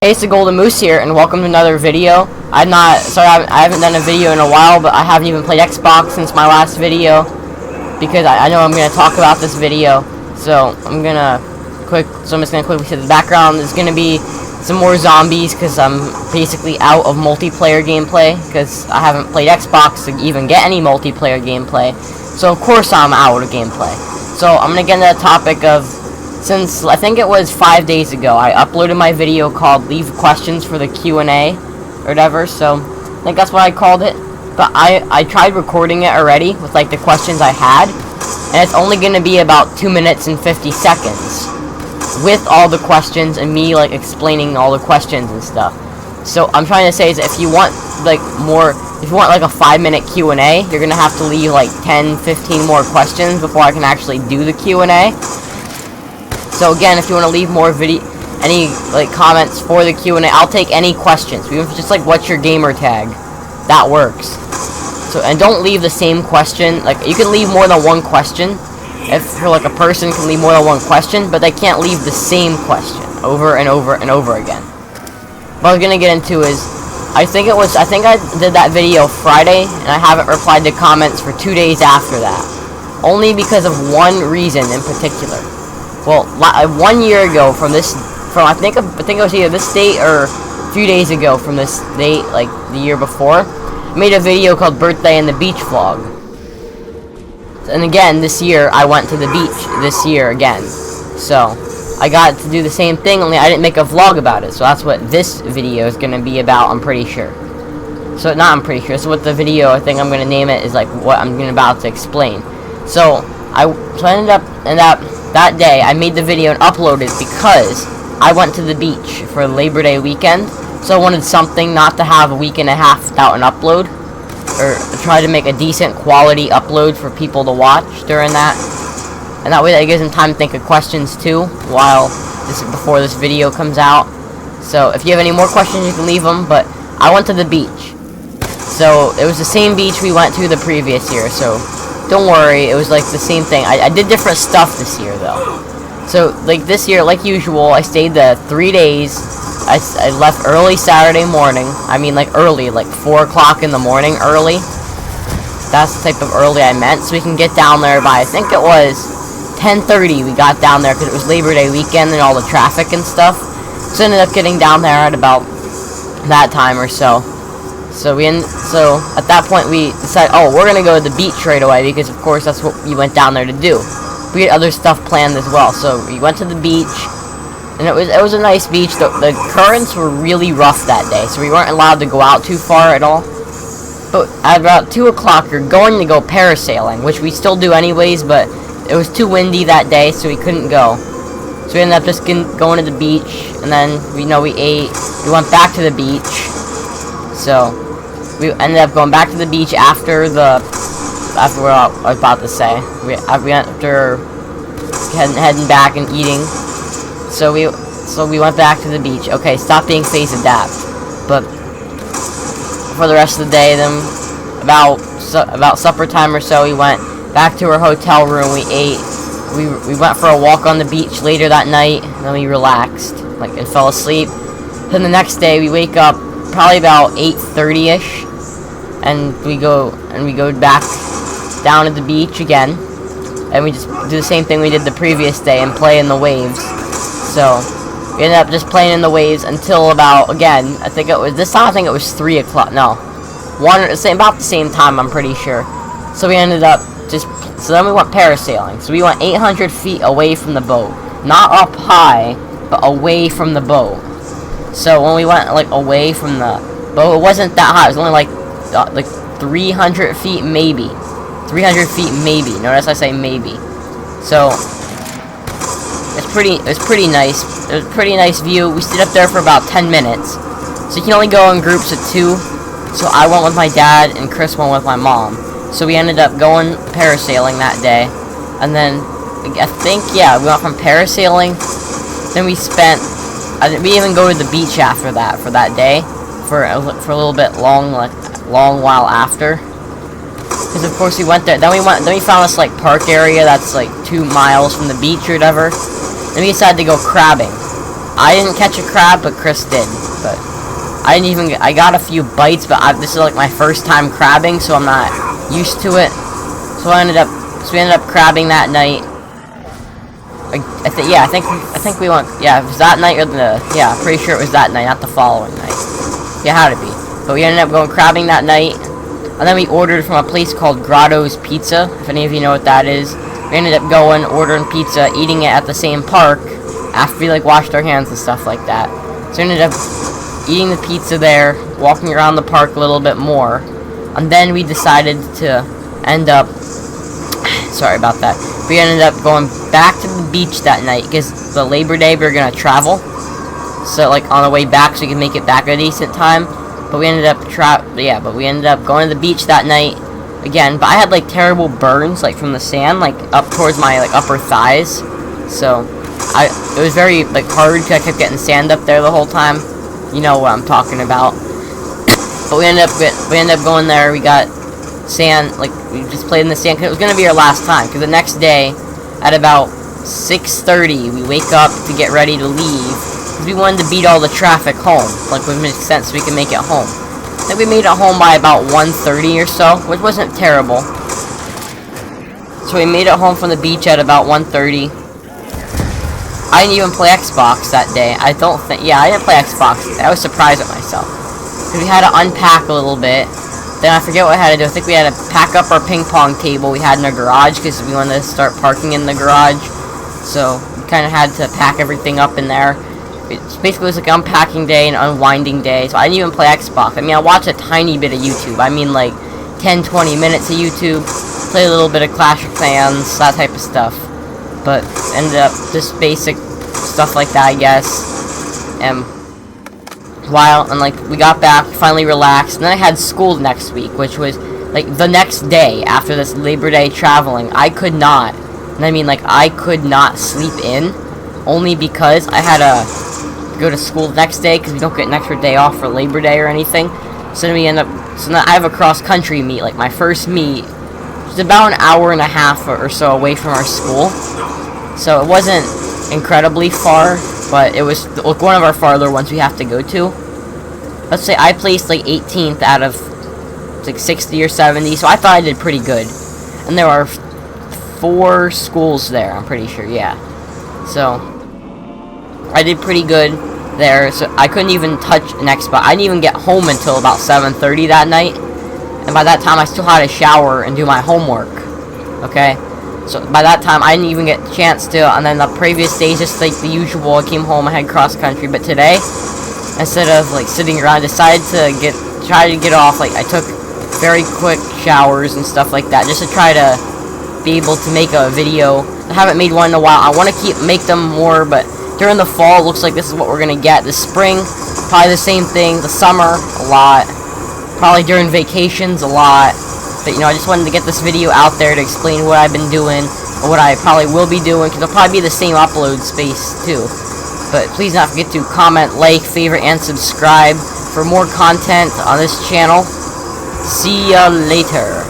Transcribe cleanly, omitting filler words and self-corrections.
Hey, it's the Golden Moose here, and welcome to another video. I haven't done a video in a while, but I haven't even played Xbox since my last video, because I know I'm going to talk about this video, so I'm just going to quickly say the background. There's going to be some more zombies, because I'm basically out of multiplayer gameplay, because I haven't played Xbox to even get any multiplayer gameplay, so of course I'm out of gameplay. So I'm going to get into the topic of, since I think it was 5 days ago, I uploaded my video called Leave Questions for the Q&A, or whatever, so I think that's what I called it. But I tried recording it already with like the questions I had, and it's only going to be about 2 minutes and 50 seconds with all the questions and me like explaining all the questions and stuff. So I'm trying to say is if you want like a 5-minute Q&A, you're going to have to leave like 10-15 more questions before I can actually do the Q&A. So again, if you want to leave more any like comments for the Q&A, I'll take any questions. Even if it's just like, what's your gamer tag? That works. So, and don't leave the same question. Like, you can leave more than one question. If you're like a person can leave more than one question, but they can't leave the same question over and over and over again. What I was gonna get into is, I think I did that video Friday, and I haven't replied to comments for 2 days after that. Only because of one reason in particular. Well, 1 year ago I think it was either this date or a few days ago from this date, like the year before, I made a video called Birthday and the Beach Vlog. And again, this year, I went to the beach this year again. So, I got to do the same thing, only I didn't make a vlog about it. So that's what this video is going to be about, I'm pretty sure. So, not I'm pretty sure. So what the video, I think I'm going to name it, is like what I'm about to explain. So I ended up in that day, I made the video and uploaded it because I went to the beach for Labor Day weekend, so I wanted something not to have a week and a half without an upload, or try to make a decent quality upload for people to watch during that, and that way that gives them time to think of questions too, before this video comes out. So if you have any more questions, you can leave them, but I went to the beach. So it was the same beach we went to the previous year, so don't worry, it was like the same thing. I did different stuff this year though. So like this year, like usual, I stayed there 3 days. I left early Saturday morning. I mean like early, like 4 o'clock in the morning early. That's the type of early I meant. So we can get down there by, I think it was 10:30 we got down there because it was Labor Day weekend and all the traffic and stuff. So I ended up getting down there at about that time or so. So at that point we decided, oh, we're gonna go to the beach right away because of course that's what we went down there to do. We had other stuff planned as well, so we went to the beach, and it was a nice beach. The currents were really rough that day, so we weren't allowed to go out too far at all. But at about 2 o'clock, you're going to go parasailing, which we still do anyways, but it was too windy that day, so we couldn't go. So we ended up just going to the beach, and then we ate. We went back to the beach. So we ended up going back to the beach after what I was about to say. After heading back and eating. So we went back to the beach. Okay, stop being face adapt. But for the rest of the day, then about supper time or so, we went back to our hotel room. We ate. We went for a walk on the beach later that night. And then we relaxed, and fell asleep. Then the next day, we wake up probably about 8:30ish, and we go back down at the beach again, and we just do the same thing we did the previous day and play in the waves. So we ended up just playing in the waves until about, again, I think it was 3 o'clock. No, about the same time, I'm pretty sure. So we ended up so then we went parasailing. So we went 800 feet away from the boat, not up high, but away from the boat. So when we went away from the boat, it wasn't that high. It was only like 300 feet maybe. 300 feet maybe. Notice I say maybe. So it's pretty nice. It was a pretty nice view. We stayed up there for about 10 minutes. So you can only go in groups of 2. So I went with my dad and Chris went with my mom. So we ended up going parasailing that day. And then I think we went from parasailing. Then we even go to the beach after that for that day for a little bit long while after. Because of course we went there. Then we found this park area that's 2 miles from the beach or whatever. Then we decided to go crabbing. I didn't catch a crab, but Chris did. But I got a few bites, but this is like my first time crabbing, so I'm not used to it. So we ended up crabbing that night. I think we went, yeah, it was that night or pretty sure it was that night, not the following night. Yeah, how to be. But we ended up going crabbing that night, and then we ordered from a place called Grotto's Pizza, if any of you know what that is. We ended up going, ordering pizza, eating it at the same park, after we, like, washed our hands and stuff like that. So we ended up eating the pizza there, walking around the park a little bit more, and then we decided to end up, sorry about that, we ended up going back to the beach that night, because the Labor Day we were going to travel, so, like, on the way back, so we could make it back at a decent time, but we ended up going to the beach that night, again, but I had, like, terrible burns, like, from the sand, like, up towards my, like, upper thighs, so, it was very, like, hard, because I kept getting sand up there the whole time, you know what I'm talking about, but we ended up going there, we got sand, like, we just played in the sand, because it was going to be our last time, because the next day, at about 6:30, we wake up to get ready to leave, because we wanted to beat all the traffic home, like, it would make sense so we can make it home. I think we made it home by about 1:30 or so, which wasn't terrible. So we made it home from the beach at about 1:30. I didn't even play Xbox that day. I didn't play Xbox. I was surprised at myself. Because we had to unpack a little bit. Then I forget what I had to do. I think we had to pack up our ping pong table we had in our garage, because we wanted to start parking in the garage. So we kind of had to pack everything up in there. It was like an unpacking day and unwinding day, so I didn't even play Xbox. I mean, I watched a tiny bit of YouTube. I mean, like, 10-20 minutes of YouTube, play a little bit of Clash of Clans, that type of stuff. But ended up just basic stuff like that, I guess. And like, we got back, finally relaxed, and then I had school next week, which was, like, the next day after this Labor Day traveling. I could not sleep in, only because I had to go to school the next day, because we don't get an extra day off for Labor Day or anything. So then I have a cross-country meet, like my first meet. It's about an hour and a half or so away from our school. So it wasn't incredibly far, but it was one of our farther ones we have to go to. Let's say I placed like 18th out of like 60 or 70, so I thought I did pretty good. And there are 4 schools there, I'm pretty sure, yeah. So I did pretty good there, so I couldn't even touch an Xbox. I didn't even get home until about 7:30 that night, and by that time I still had to shower and do my homework, okay? So by that time I didn't even get a chance to, and then the previous days, just like the usual, I came home, I had cross country, but today, instead of like sitting around, I decided to try to get off. Like, I took very quick showers and stuff like that, just to try to be able to make a video. I haven't made one in a while. I want to make them more, but during the fall, it looks like this is what we're going to get. The spring, probably the same thing. The summer, a lot. Probably during vacations, a lot. But, you know, I just wanted to get this video out there to explain what I've been doing, or what I probably will be doing, because it'll probably be the same upload space, too. But please not forget to comment, like, favorite, and subscribe for more content on this channel. See ya later.